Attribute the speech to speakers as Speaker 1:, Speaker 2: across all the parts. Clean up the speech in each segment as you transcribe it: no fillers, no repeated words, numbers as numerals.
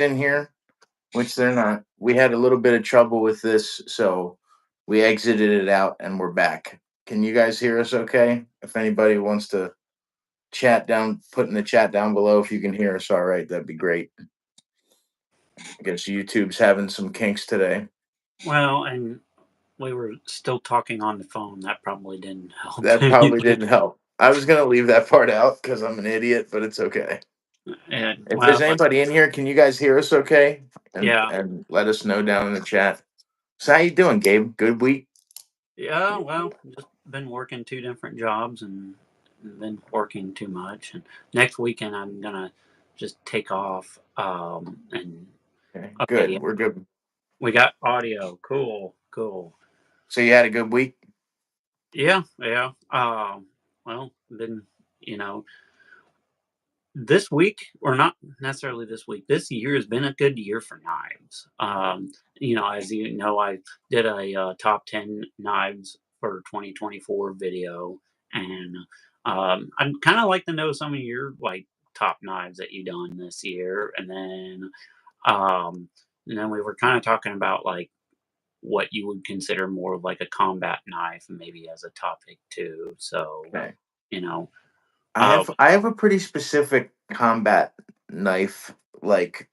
Speaker 1: in here, which they're not. We had a little bit of trouble with this, so we exited it out and we're back. Can you guys hear us okay? If anybody wants to chat down, put in the chat down below if you can hear us all right, that'd be great. I guess YouTube's having some kinks today.
Speaker 2: Well, and we were still talking on the phone. That probably didn't help
Speaker 1: That probably
Speaker 2: anything.
Speaker 1: didn't help. I was gonna leave that part out because I'm an idiot, but it's okay.
Speaker 2: And
Speaker 1: If there's
Speaker 2: well,
Speaker 1: anybody in here, can you guys hear us okay?
Speaker 2: yeah,
Speaker 1: And let us know down in the chat. So how you doing, Gabe? Good week?
Speaker 2: yeah. Well, just been working two different jobs and been working too much. And next weekend, I'm gonna just take off. And
Speaker 1: Okay,
Speaker 2: okay,
Speaker 1: good.
Speaker 2: yeah,
Speaker 1: We're good.
Speaker 2: we got audio. Cool, cool.
Speaker 1: So you had a good week?
Speaker 2: Yeah, yeah. Well, been you know this week, or not necessarily this week, this year has been a good year for knives. As you know, I did a top 10 knives for 2024 video, and I'd kind of like to know some of your like top knives that you done this year, um, and then we were kind of talking about like what you would consider more of like a combat knife, maybe as a topic too. So,
Speaker 1: Okay.
Speaker 2: you know,
Speaker 1: I
Speaker 2: uh,
Speaker 1: have I have a pretty specific combat knife. Like,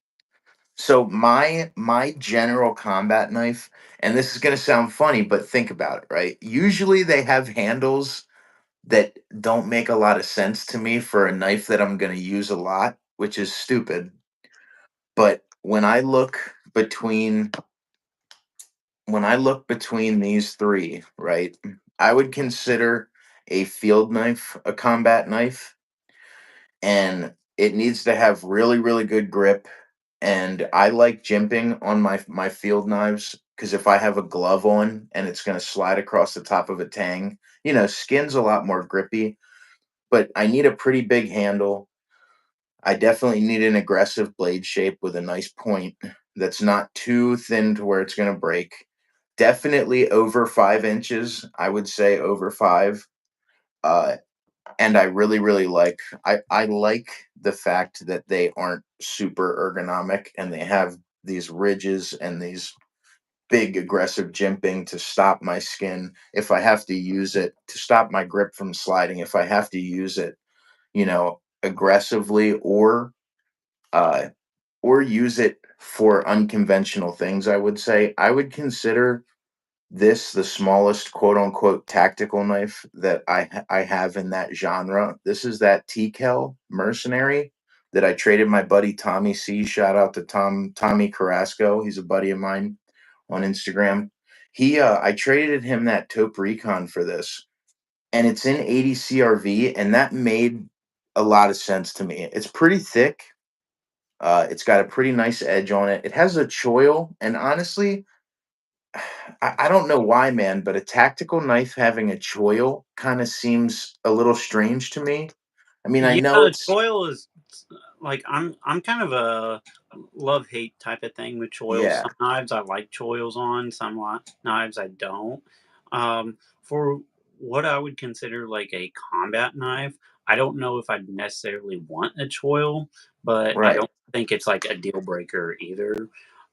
Speaker 1: so my general combat knife, and this is gonna sound funny, but think about it, right? Usually they have handles that don't make a lot of sense to me for a knife that I'm gonna use a lot, which is stupid. But when I look between these three, right, I would consider a field knife a combat knife, and it needs to have really, really good grip. And I like jimping on my field knives because if I have a glove on and it's going to slide across the top of a tang, skin's a lot more grippy, but I need a pretty big handle. I definitely need an aggressive blade shape with a nice point that's not too thin to where it's going to break. Definitely over 5 inches. I would say over five. Uh, and I really, really I like the fact that they aren't super ergonomic and they have these ridges and these big aggressive jimping to stop my skin if I have to use it, to stop my grip from sliding if I have to use it, aggressively, uh or use it for unconventional things. I would say I would consider this the smallest quote unquote tactical knife that I have in that genre. This is that TKL mercenary that I traded my buddy Tommy C. Shout out to Tommy Carrasco. He's a buddy of mine on Instagram. I traded him that taupe recon for this, and it's in 80 CRV, and that made a lot of sense to me. It's pretty thick. It's got a pretty nice edge on it. It has a choil, and honestly, I don't know why, man, but a tactical knife having a choil kind of seems a little strange to me. I mean, I know
Speaker 2: yeah,
Speaker 1: it's
Speaker 2: choil is like I'm kind of a love hate type of thing with choils.
Speaker 1: yeah,
Speaker 2: Some knives I like choils on, some knives I don't. For what I would consider like a combat knife, I don't know if I'd necessarily want a choil, but I
Speaker 1: right.
Speaker 2: don't think it's like a deal breaker either.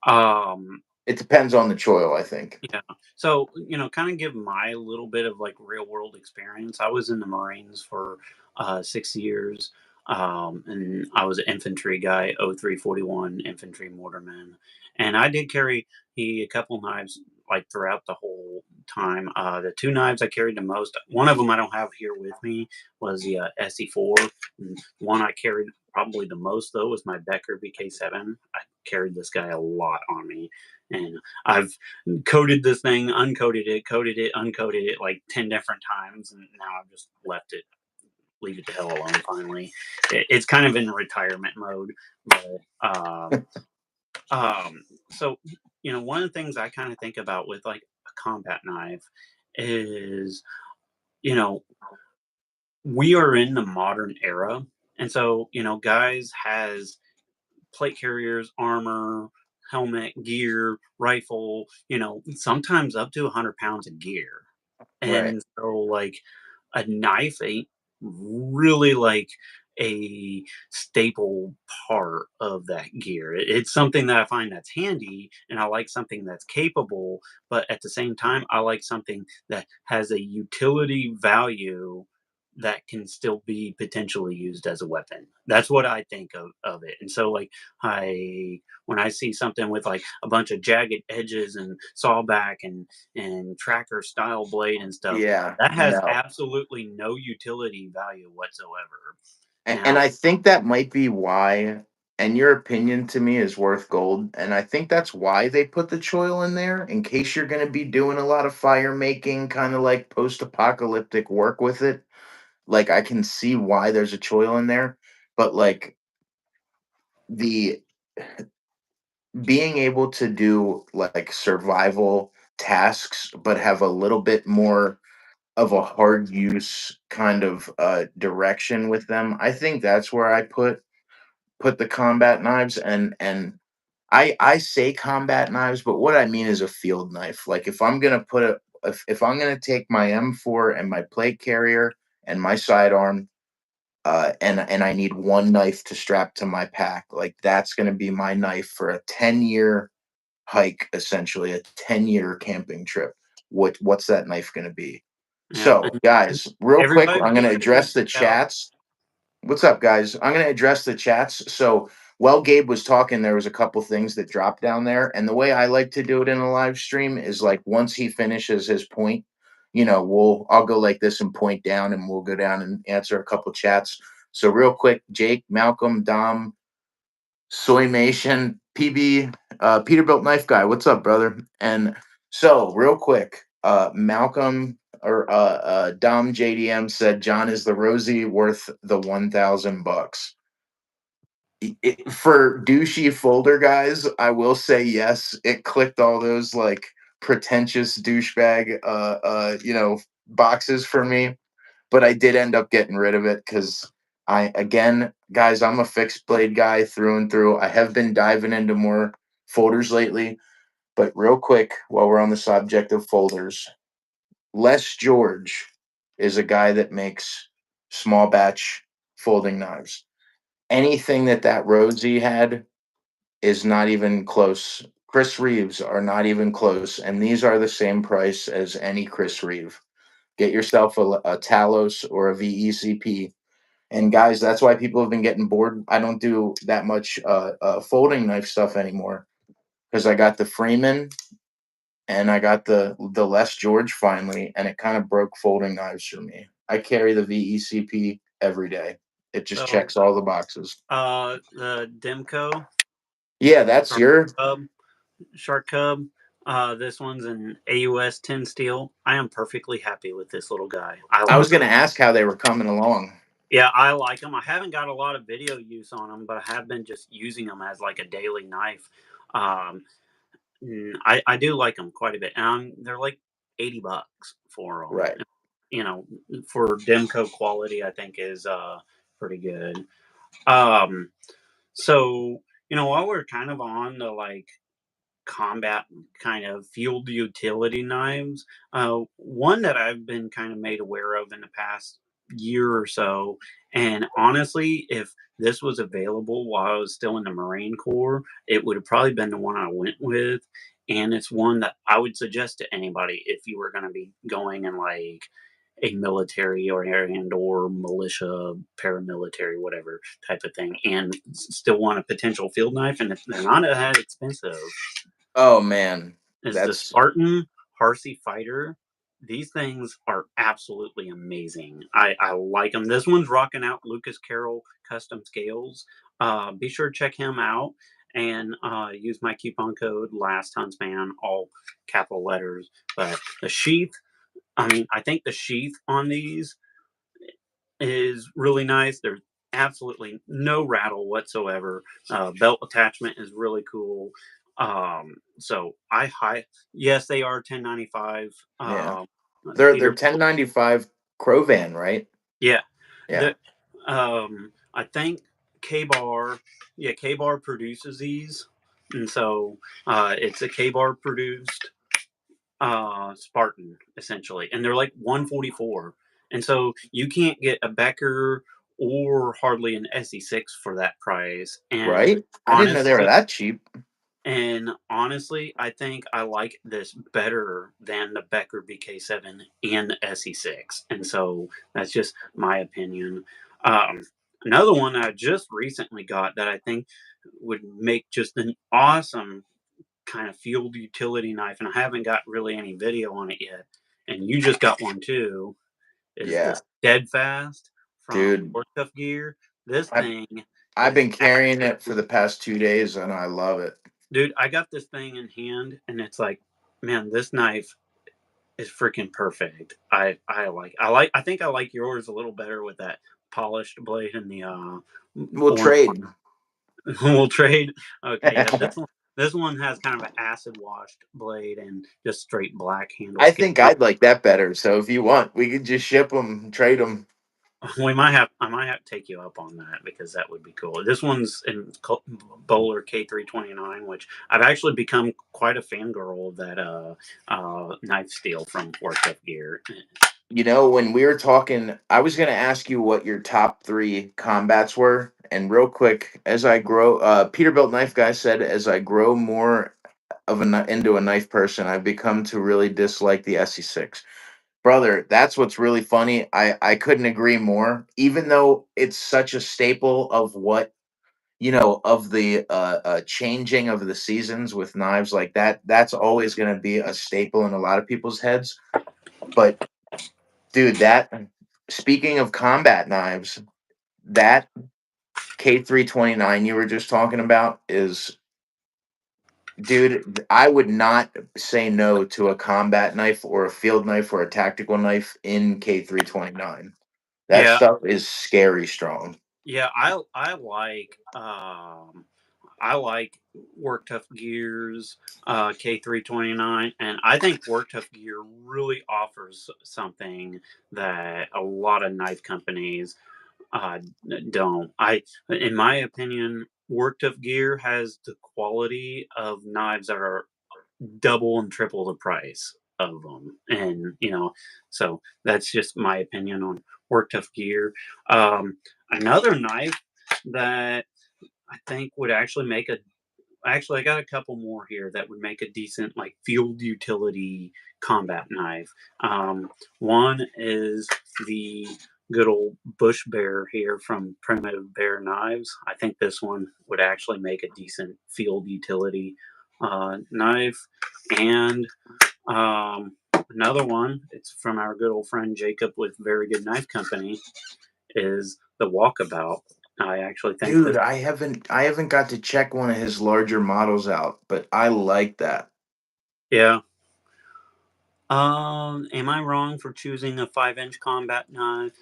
Speaker 2: Um,
Speaker 1: It depends on the choil, I think.
Speaker 2: yeah. So, kind of give my little bit of like real world experience. I was in the Marines for 6 years, and I was an infantry guy, 0341 infantry mortarman. And I did carry a couple knives like throughout the whole time. The two knives I carried the most, one of them I don't have here with me, was the SE4. And one I carried probably the most, though, was my Becker VK7. I carried this guy a lot on me. And I've coated this thing, coated it, uncoated it like 10 different times, and now I've just leave it the hell alone finally. It's kind of in retirement mode, but um, so one of the things I kind of think about with like a combat knife is, you know, we are in the modern era, and so guys has plate carriers, armor, helmet, gear, rifle, sometimes up to 100 pounds of gear.
Speaker 1: Right.
Speaker 2: And so, like, a knife ain't really like. a staple part of that gear. It's something that I find that's handy, and I like something that's capable, but at the same time, I like something that has a utility value that can still be potentially used as a weapon. That's what I think of it. And so like I when I see something with like a bunch of jagged edges and sawback and tracker style blade and stuff,
Speaker 1: Yeah,
Speaker 2: that has
Speaker 1: no.
Speaker 2: absolutely no utility value whatsoever.
Speaker 1: And
Speaker 2: Now,
Speaker 1: I think that might be why, and your opinion to me is worth gold. And I think that's why they put the choil in there, in case you're going to be doing a lot of fire making, kind of like post apocalyptic work with it. Like, I can see why there's a choil in there. But, like, the being able to do like survival tasks, but have a little bit more of a hard use kind of direction with them, I think that's where I put the combat knives. And I say combat knives, but what I mean is a field knife. Like, if I'm gonna put a if I'm gonna take my M4 and my plate carrier and my sidearm, and I need one knife to strap to my pack, like, that's gonna be my knife for a 10-year hike, essentially a 10-year camping trip. What's that knife gonna be?
Speaker 2: yeah,
Speaker 1: So,
Speaker 2: and
Speaker 1: guys, real quick,
Speaker 2: everybody
Speaker 1: I'm
Speaker 2: be
Speaker 1: gonna
Speaker 2: sure to
Speaker 1: address
Speaker 2: check
Speaker 1: the
Speaker 2: out.
Speaker 1: chats. What's up, guys? I'm going to address the chats. So, while Gabe was talking, there was a couple things that dropped down there, and the way I like to do it in a live stream is like once he finishes his point, I'll go like this and point down, and we'll go down and answer a couple chats. So, real quick, Jake, Malcolm, Dom, Soymation, PB, Peterbilt Knife Guy. What's up, brother? And so, real quick, Malcolm or Dom JDM said John is the Rosie worth the $1,000. For douchey folder guys, I will say yes. It clicked all those like pretentious douchebag, boxes for me, but I did end up getting rid of it because again, guys, I'm a fixed blade guy through and through. I have been diving into more folders lately, but real quick, while we're on the subject of folders, Les George is a guy that makes small batch folding knives. Anything that Rhodesy had is not even close. Chris Reeves are not even close, and these are the same price as any Chris Reeve. Get yourself a Talos or a VECP. And guys, that's why people have been getting bored. I don't do that much folding knife stuff anymore because I got the Freeman and I got the Les George finally, and it kind of broke folding knives for me. I carry the VECP every day. It just
Speaker 2: So,
Speaker 1: checks all the boxes.
Speaker 2: the Demco
Speaker 1: Yeah, that's
Speaker 2: Shark
Speaker 1: your.
Speaker 2: Cub, Shark Cub. This one's an AUS 10 steel. I am perfectly happy with this little guy. I
Speaker 1: I
Speaker 2: love
Speaker 1: was
Speaker 2: him.
Speaker 1: gonna ask how they were coming along.
Speaker 2: Yeah, I like them. I haven't got a lot of video use on them, but I have been just using them as like a daily knife. Um, I do like them quite a bit, and they're like $80 for them.
Speaker 1: Right.
Speaker 2: You know, for Demco quality, I think is pretty good. Um, so while we're kind of on the like combat kind of field utility knives. One that I've been kind of made aware of in the past year or so, and honestly, if this was available while I was still in the Marine Corps, it would have probably been the one I went with. And it's one that I would suggest to anybody if you were going to be going in like a military or militia, paramilitary, whatever type of thing, and still want a potential field knife, and if they're not that expensive,
Speaker 1: Oh man,
Speaker 2: is the
Speaker 1: that's
Speaker 2: Spartan Harsey Fighter. These things are absolutely amazing. I like them. This one's rocking out Lucas Carroll custom scales. Be sure to check him out and use my coupon code Last Huntsman, all capital letters. But the sheath, I mean, I think the sheath on these is really nice. There's absolutely no rattle whatsoever. Belt attachment is really cool. So yes, they are 1095.
Speaker 1: yeah. They're
Speaker 2: Peter,
Speaker 1: 1095 Crovan, right?
Speaker 2: yeah,
Speaker 1: Yeah.
Speaker 2: the I think K Bar, yeah, K Bar produces these, and so it's a K Bar produced Spartan essentially, and they're like 144, and so you can't get a Becker or hardly an SE6 for that price.
Speaker 1: Right? I didn't know they were that cheap.
Speaker 2: And honestly, I think I like this better than the Becker BK7 and the SE6. And so that's just my opinion. Um, Another one I just recently got that I think would make just an awesome kind of field utility knife, and I haven't got really any video on it yet. And you just got one too, is
Speaker 1: Yeah,
Speaker 2: this Steadfast from
Speaker 1: dude.
Speaker 2: Work Tough Gear. This
Speaker 1: I
Speaker 2: thing
Speaker 1: I've
Speaker 2: is
Speaker 1: been carrying it for the past 2 days, and I love it.
Speaker 2: dude, I got this thing in hand and it's like, man, this knife is freaking perfect. I think I like yours a little better with that polished blade and the
Speaker 1: We'll
Speaker 2: orange.
Speaker 1: trade.
Speaker 2: We'll trade. Okay, yeah, this one has kind of an acid washed blade and just straight black handle
Speaker 1: I
Speaker 2: skin.
Speaker 1: think I'd like that better. So if you want, we could just ship them, trade them.
Speaker 2: I might have to take you up on that because that would be cool. This one's in Bowler K329, which I've actually become quite a fangirl of that knife steel from Work Up Gear.
Speaker 1: When we were talking, I was going to ask you what your top three combats were. And real quick, as I grow, Peterbilt Knife Guy said, as I grow more into a knife person, I've become to really dislike the SE6. Brother, that's what's really funny. I couldn't agree more. Even though it's such a staple of of the changing of the seasons with knives like that, that's always going to be a staple in a lot of people's heads. But dude, that speaking of combat knives, that K329 you were just talking about is, dude, I would not say no to a combat knife or a field knife or a tactical knife in K329. That
Speaker 2: Yeah,
Speaker 1: stuff is scary strong.
Speaker 2: yeah, I like Work Tough Gears K329, and I think Work Tough Gear really offers something that a lot of knife companies uh, don't. In my opinion, Work Tough Gear has the quality of knives that are double and triple the price of them, and so that's just my opinion on Work Tough Gear. Another knife that I think would actually make a actually, I got a couple more here that would make a decent like field utility combat knife. One is the good old Bush Bear here from Primitive Bear Knives. I think this one would actually make a decent field utility knife. And another one, it's from our good old friend Jacob with Very Good Knife Company, is the Walkabout. I actually think
Speaker 1: Dude,
Speaker 2: this.
Speaker 1: I haven't got to check one of his larger models out, but I like that.
Speaker 2: Yeah, am I wrong for choosing a 5-inch combat knife?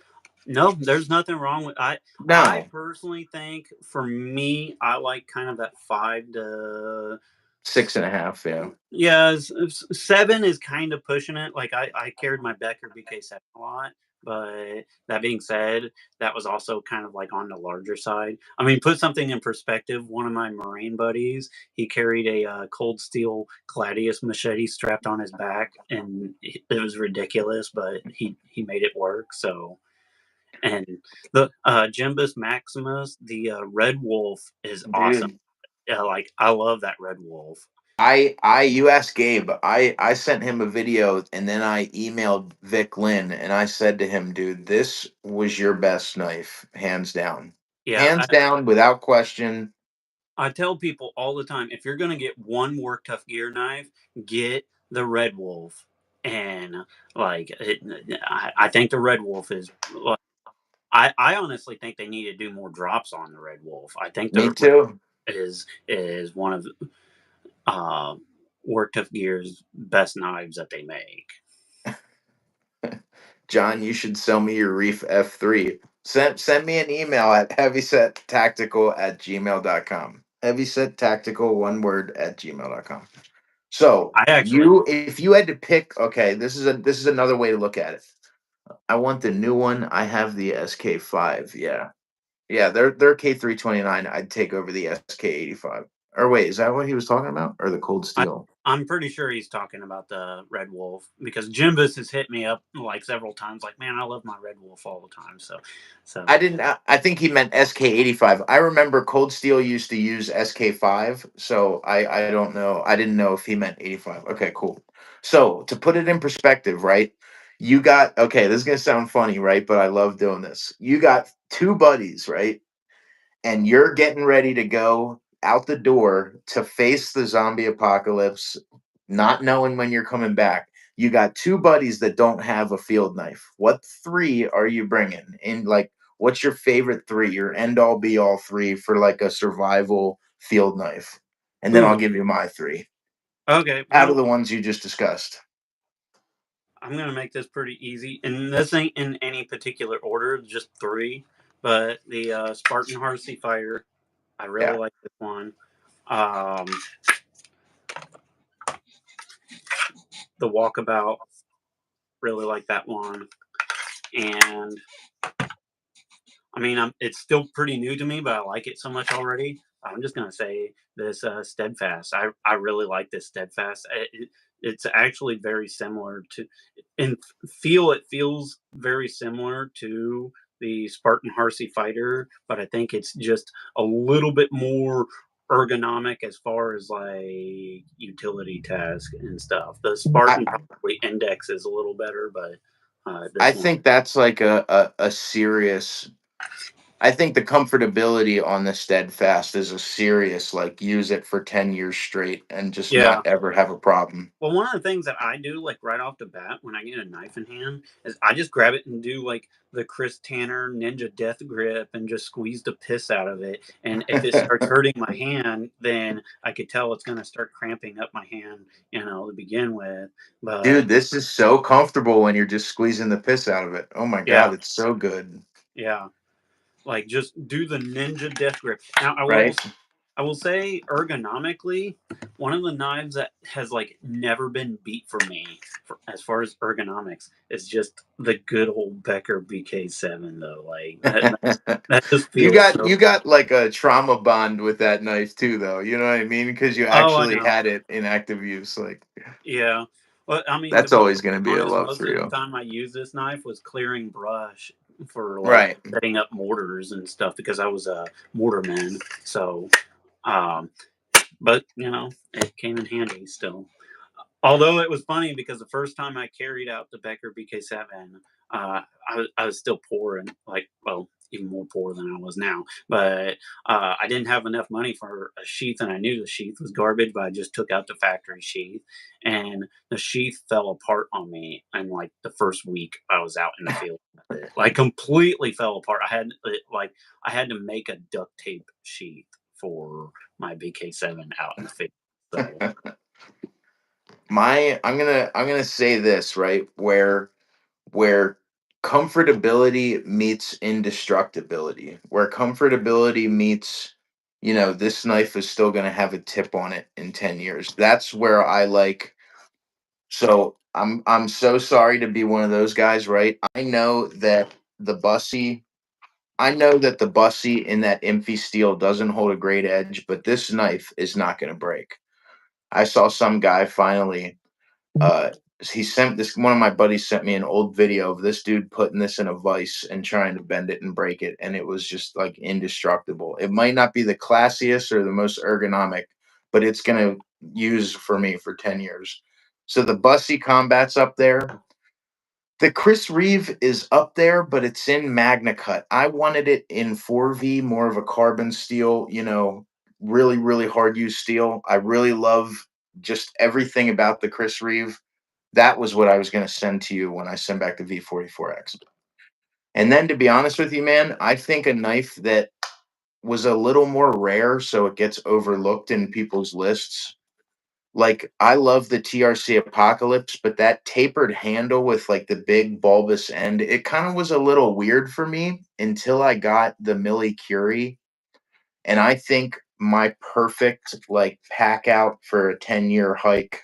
Speaker 2: No, there's nothing wrong with I
Speaker 1: No,
Speaker 2: personally think for me, I like kind of that 5 to
Speaker 1: 6.5, yeah.
Speaker 2: yeah, 7 is kind of pushing it. Like I carried my Becker BK7 a lot, but that being said, that was also kind of like on the larger side. I mean, put something in perspective. One of my Marine buddies, he carried a cold steel Gladius machete strapped on his back, and it was ridiculous, but he made it work. So, and the Jimbus Maximus, the Red Wolf is awesome.
Speaker 1: Dude,
Speaker 2: Yeah, like I love that Red Wolf.
Speaker 1: you asked Gabe. I sent him a video and then I emailed Vic Lynn and I said to him, dude, this was your best knife, hands down.
Speaker 2: Yeah,
Speaker 1: Hands down, without question.
Speaker 2: I tell people all the time, if you're gonna get one Work Tough Gear knife, get the Red Wolf. And I think the Red Wolf is. Like, I honestly think they need to do more drops on the Red Wolf. I think
Speaker 1: Me
Speaker 2: the
Speaker 1: too.
Speaker 2: is one of uh, Work Tough Gear's best knives that they make.
Speaker 1: John, you should sell me your Reef F3. Send me an email at heavysettactical@gmail.com. Heavyset Tactical, one word, at gmail.com. So
Speaker 2: I actually,
Speaker 1: if you had to pick, okay, this is another way to look at it. I want the new one. I have the SK5. Yeah, yeah, they're K329. I'd take over the SK85. Or wait, is that what he was talking about? Or the Cold
Speaker 2: I
Speaker 1: Steel?
Speaker 2: I'm pretty sure he's talking about the Red Wolf because Jimbus has hit me up like several times, like, man, I love my Red Wolf all the time. So
Speaker 1: I didn't. I think he meant SK85. I remember Cold Steel used to use SK5, so I don't know. I didn't know if he meant 85. Okay, cool. So to put it in perspective, right? You got okay. This is gonna sound funny, right? But I love doing this. You got two buddies, right? And you're getting ready to go out the door to face the zombie apocalypse, not knowing when you're coming back. You got two buddies that don't have a field knife. What three are you bringing? And like, what's your favorite three? Your end all be all three for like a survival field knife. And then
Speaker 2: ooh,
Speaker 1: I'll give you my three
Speaker 2: okay,
Speaker 1: out of
Speaker 2: well,
Speaker 1: the ones you just discussed.
Speaker 2: I'm gonna make this pretty easy, and this ain't in any particular order, just three. But the Spartan Heartsey Fighter, I really
Speaker 1: Yeah.
Speaker 2: like this one. Um, the Walkabout, really like that one, and I mean, it's still pretty new to me, but I like it so much already. I'm just gonna say this Steadfast. I really like this Steadfast. It's actually very similar to, in feel it feels very similar to the Spartan Heartsey Fighter, but I think it's just a little bit more ergonomic as far as like utility task and stuff. The
Speaker 1: I,
Speaker 2: Spartan probably index is a little better, but
Speaker 1: I
Speaker 2: this one,
Speaker 1: think that's like a serious I think the comfortability on the Steadfast is a serious, like, use it for 10 years straight and just
Speaker 2: yeah.
Speaker 1: not ever have a problem.
Speaker 2: Well, one of the things that I do, like right off the bat, when I get a knife in hand, is I just grab it and do like the Chris Tanner Ninja Death Grip and just squeeze the piss out of it. And if it starts hurting my hand, then I could tell it's going to start cramping up my hand, to begin with. But
Speaker 1: Dude, this is so comfortable when you're just squeezing the piss out of it. Oh my
Speaker 2: yeah,
Speaker 1: god, it's so good.
Speaker 2: yeah, like just do the Ninja Death Grip. Now,
Speaker 1: Right?
Speaker 2: I will say ergonomically, one of the knives that has like never been beat for me as far as ergonomics is just the good old Becker BK7 though. Like that just
Speaker 1: You
Speaker 2: feels
Speaker 1: got
Speaker 2: so.
Speaker 1: you got like a trauma bond with that knife too though. You know what I mean? Because you
Speaker 2: Oh, I
Speaker 1: actually
Speaker 2: know.
Speaker 1: had it in active use. Like
Speaker 2: Yeah. Well, I mean, to
Speaker 1: that's
Speaker 2: be
Speaker 1: always gonna be a
Speaker 2: honest,
Speaker 1: love
Speaker 2: most
Speaker 1: for
Speaker 2: of the
Speaker 1: you.
Speaker 2: time I use this knife was clearing brush for like
Speaker 1: Right.
Speaker 2: setting up mortars and stuff because I was a mortarman. So, um, but it came in handy still. Although it was funny because the first time I carried out the Becker BK7, I was still poor and like, well, even more poor than I was now. But I didn't have enough money for a sheath, and I knew the sheath was garbage. But I just took out the factory sheath, and the sheath fell apart on me. And like the first week I was out in the field, with it like completely fell apart. I had to make a duct tape sheath for my BK7 out in the field. So
Speaker 1: My I'm gonna say this, right? Where comfortability meets indestructibility, where comfortability meets, this knife is still going to have a tip on it in 10 years. That's where I like. So I'm so sorry to be one of those guys, right? The bussy I know that the bussy in that Imphy steel doesn't hold a great edge, but this knife is not going to break. I saw some guy finally uh he sent this one of my buddies sent me an old video of this dude putting this in a vise and trying to bend it and break it, and it was just like indestructible. It might not be the classiest or the most ergonomic, but it's gonna use for me for 10 years. So the Bussy Combat's up there. The Chris Reeve is up there, but it's in Magna Cut. I wanted it in 4V, more of a carbon steel, really, really hard use steel. I really love just everything about the Chris Reeve. That was what I was going to send to you when I send back the V44X. And then to be honest with you, man, I think a knife that was a little more rare, so it gets overlooked in people's lists. Like I love the TRC Apocalypse, but that tapered handle with like the big bulbous end, it kind of was a little weird for me until I got the Millie Curie. And I think my perfect like pack out for a 10-year hike,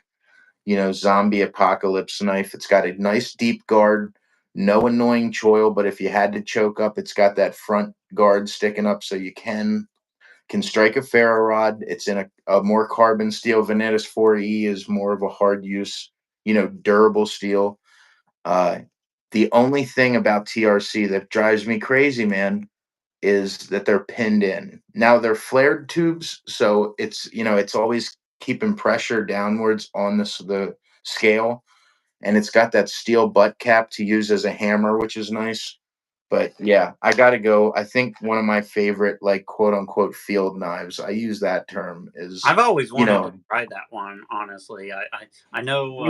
Speaker 1: zombie apocalypse knife. It's got a nice deep guard, no annoying choil, but if you had to choke up, it's got that front guard sticking up so you can. can strike a ferro rod. It's in a more carbon steel. Venetis 4E is more of a hard use, durable steel. Uh, the only thing about TRC that drives me crazy, man, is that they're pinned in. Now they're flared tubes, so it's always keeping pressure downwards on the scale, and it's got that steel butt cap to use as a hammer, which is nice. But yeah, I gotta go. I think one of my favorite, like, quote unquote field knives, I use that term, is
Speaker 2: I've always
Speaker 1: you
Speaker 2: wanted to
Speaker 1: know
Speaker 2: try that one. Honestly, I know.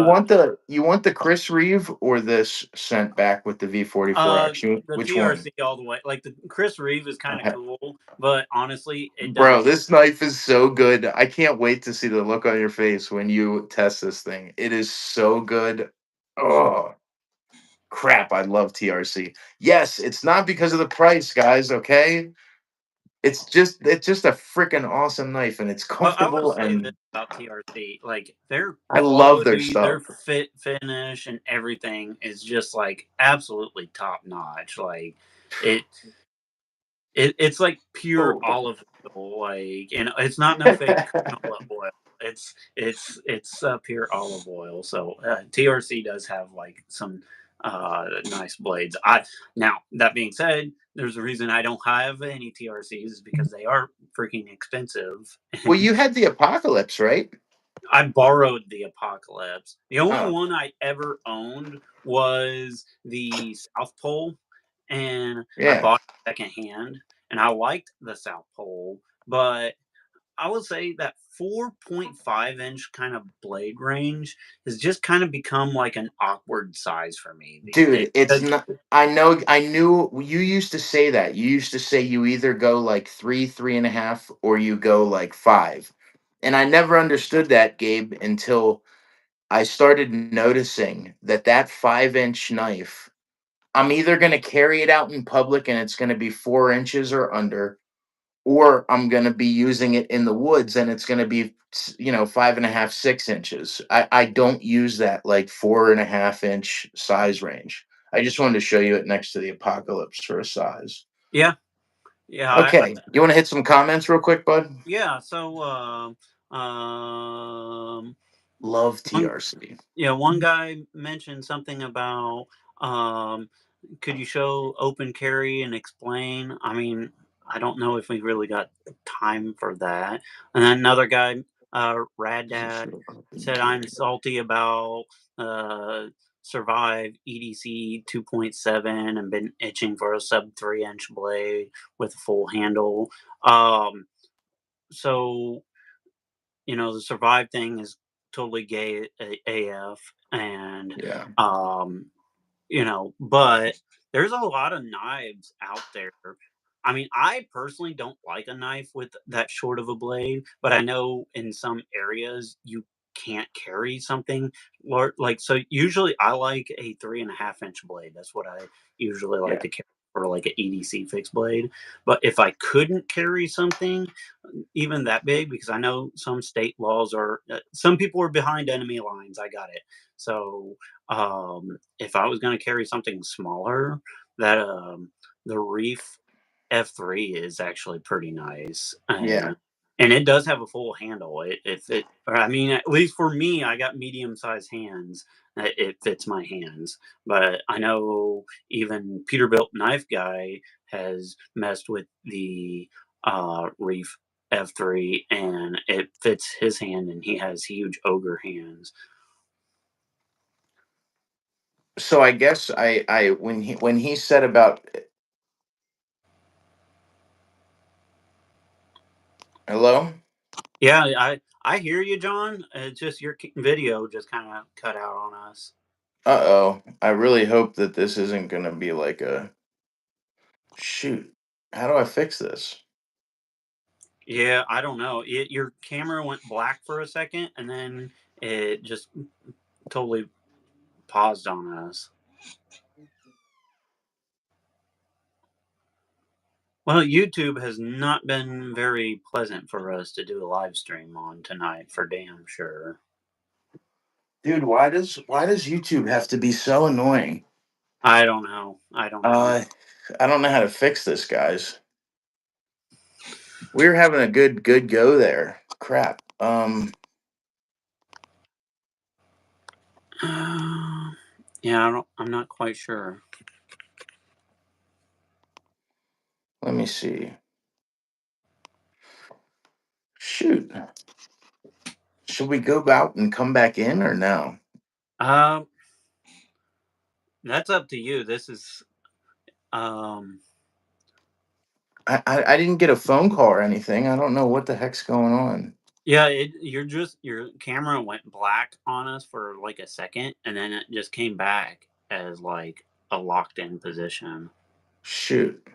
Speaker 1: you want the Chris Reeve or this sent back with the V44 action?
Speaker 2: The
Speaker 1: Which one?
Speaker 2: TRC all the way. Like the Chris Reeve is kind of cool, but honestly, it
Speaker 1: Bro,
Speaker 2: doesn't.
Speaker 1: this knife is so good. I can't wait to see the look on your face when you test this thing. It is so good. Oh, crap. I love TRC. Yes, it's not because of the price, guys, okay? It's just a freaking awesome knife, and it's
Speaker 2: Well, I will
Speaker 1: comfortable,
Speaker 2: say this
Speaker 1: and
Speaker 2: about TRC: like their
Speaker 1: I love their
Speaker 2: quality,
Speaker 1: stuff.
Speaker 2: their finish, and everything is just like absolutely top notch. Like it, it's like pure
Speaker 1: Oh.
Speaker 2: olive oil, like, and it's not no fake canola oil. It's pure olive oil. So TRC does have like some nice blades. I Now that being said, there's a reason I don't have any TRCs is because they are freaking expensive.
Speaker 1: Well, you had the Apocalypse, right?
Speaker 2: I borrowed the Apocalypse. The only
Speaker 1: Oh,
Speaker 2: one I ever owned was the South Pole, and I
Speaker 1: yeah.
Speaker 2: bought it secondhand, and I liked the South Pole, but I would say that 4.5-inch kind of blade range has just kind of become like an awkward size for me these days.
Speaker 1: Dude, it's not. I knew you used to say that. You used to say you either go like three, 3.5, or you go like five. And I never understood that, Gabe, until I started noticing that 5-inch knife, I'm either going to carry it out in public and it's going to be 4 inches or under, or I'm going to be using it in the woods and it's going to be 5.5, 6 inches. I don't use that like 4.5-inch size range. I just wanted to show you it next to the Apocalypse for a size.
Speaker 2: Yeah, yeah,
Speaker 1: Okay, you want to hit some comments real quick, bud?
Speaker 2: yeah. So, um,
Speaker 1: Love
Speaker 2: one
Speaker 1: TRC.
Speaker 2: yeah, one guy mentioned something about um, could you show open carry and explain? I mean, I don't know if we really got time for that. And then another guy, Rad Dad, said I'm salty about uh, Survive EDC 2.7 and been itching for a sub 3-inch blade with a full handle. Um, so the Survive thing is totally gay AF, and
Speaker 1: Yeah,
Speaker 2: um, but there's a lot of knives out there. I mean, I personally don't like a knife with that short of a blade, but I know in some areas you can't carry something like so. Usually, I like a 3.5-inch blade. That's what I usually like
Speaker 1: yeah,
Speaker 2: to carry for like an EDC fixed blade. But if I couldn't carry something even that big, because I know some state laws are, some people are behind enemy lines. I got it. So if I was going to carry something smaller, that the Reef F3 is actually pretty nice,
Speaker 1: yeah.
Speaker 2: and it does have a full handle. Or I mean, at least for me, I got medium sized hands. It fits my hands, but I know even Peterbilt Knife Guy has messed with the Reef F3, and it fits his hand, and he has huge ogre hands.
Speaker 1: So I guess I when he said about hello.
Speaker 2: Yeah, I hear you, John. It's just your video just kind of cut out on us.
Speaker 1: Uh-oh. I really hope that this isn't gonna be like a shoot. How do I fix this?
Speaker 2: Yeah, I don't know. Your camera went black for a second, and then it just totally paused on us. Well, YouTube has not been very pleasant for us to do a live stream on tonight, for damn sure.
Speaker 1: Dude, why does YouTube have to be so annoying?
Speaker 2: I don't know. I don't know.
Speaker 1: Uh I don't know how to fix this, guys. We were having a good go there. Crap.
Speaker 2: Yeah, I'm not quite sure.
Speaker 1: Let me see. Shoot. Should we go out and come back in or no?
Speaker 2: Um, that's up to you. This is um
Speaker 1: I didn't get a phone call or anything. I don't know what the heck's going on.
Speaker 2: yeah, your camera went black on us for like a second, and then it just came back as like a locked in position.
Speaker 1: Shoot.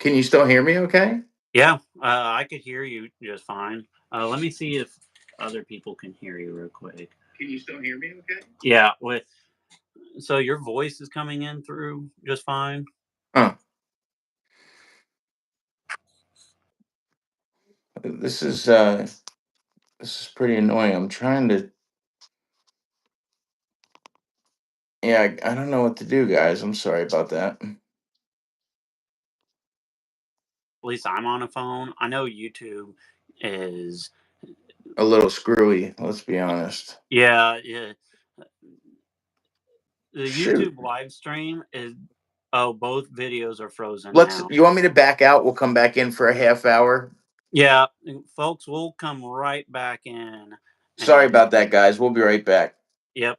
Speaker 1: Can you still hear me okay?
Speaker 2: Yeah, I could hear you just fine. Let me see if other people can hear you real quick.
Speaker 1: Can you still hear me okay?
Speaker 2: Yeah, with so your voice is coming in through just fine.
Speaker 1: Huh. This is this is pretty annoying. I'm trying to yeah, I don't know what to do, guys. I'm sorry about that.
Speaker 2: At least I'm on a phone. I know YouTube is
Speaker 1: A little screwy, let's be honest.
Speaker 2: yeah, yeah. The
Speaker 1: Shoot.
Speaker 2: YouTube live stream is oh, both videos are frozen
Speaker 1: Let's
Speaker 2: now.
Speaker 1: you want me to back out? We'll come back in for a half hour.
Speaker 2: Yeah, folks, we'll come right back in
Speaker 1: Sorry
Speaker 2: and
Speaker 1: about that, guys. We'll be right back.
Speaker 2: yep.